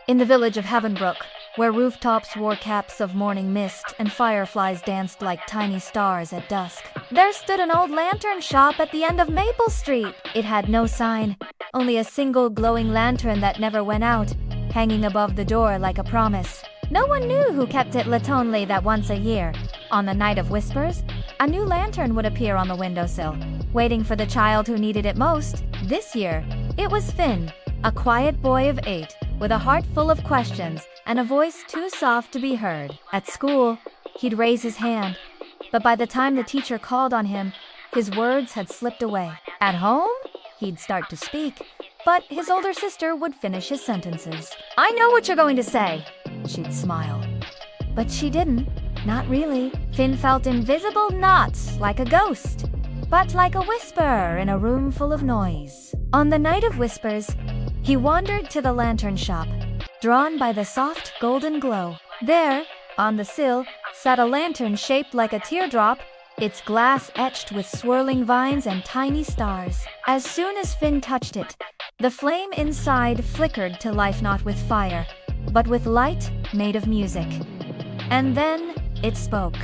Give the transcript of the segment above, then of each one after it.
In the village of Havenbrook, where rooftops wore caps of morning mist and fireflies danced like tiny stars at dusk, there stood an old lantern shop at the end of Maple Street. It had no sign, only a single glowing lantern that never went out, hanging above the door like a promise. No one knew who kept it lit only that once a year, on the night of whispers, a new lantern would appear on the windowsill, waiting for the child who needed it most. This year, it was Finn, a quiet boy of 8, with a heart full of questions and a voice too soft to be heard. At school, he'd raise his hand, but by the time the teacher called on him, his words had slipped away. At home, he'd start to speak, but his older sister would finish his sentences. "I know what you're going to say," she'd smile. But she didn't, not really. Finn felt invisible, not like a ghost, but like a whisper in a room full of noise. On the night of whispers, he wandered to the lantern shop, drawn by the soft golden glow. There, on the sill, sat a lantern shaped like a teardrop, its glass etched with swirling vines and tiny stars. As soon as Finn touched it, the flame inside flickered to life, not with fire, but with light made of music. And then it spoke.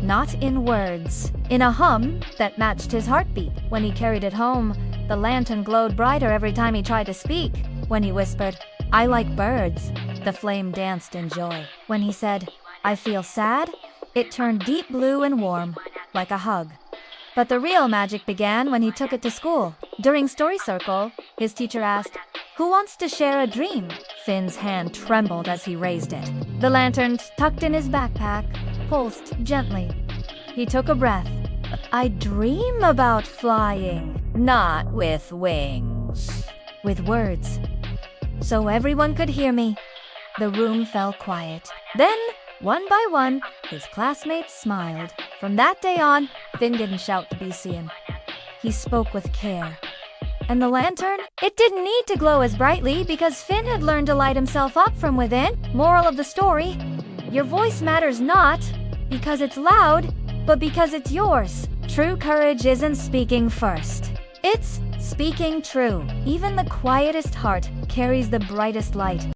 Not in words, in a hum that matched his heartbeat. When he carried it home, the lantern glowed brighter every time he tried to speak. When he whispered, "I like birds," the flame danced in joy. When he said, "I feel sad," it turned deep blue and warm, like a hug. But the real magic began when he took it to school. During Story Circle, his teacher asked, "Who wants to share a dream?" Finn's hand trembled as he raised it. The lantern, tucked in his backpack, pulsed gently. He took a breath. "I dream about flying, not with wings," with words, so everyone could hear me. The room fell quiet. Then, one by one, his classmates smiled. From that day on, Finn didn't shout to be seen. He spoke with care. And the lantern? It didn't need to glow as brightly because Finn had learned to light himself up from within. Moral of the story: your voice matters not because it's loud, but because it's yours. True courage isn't speaking first. It's speaking true. Even the quietest heart carries the brightest light.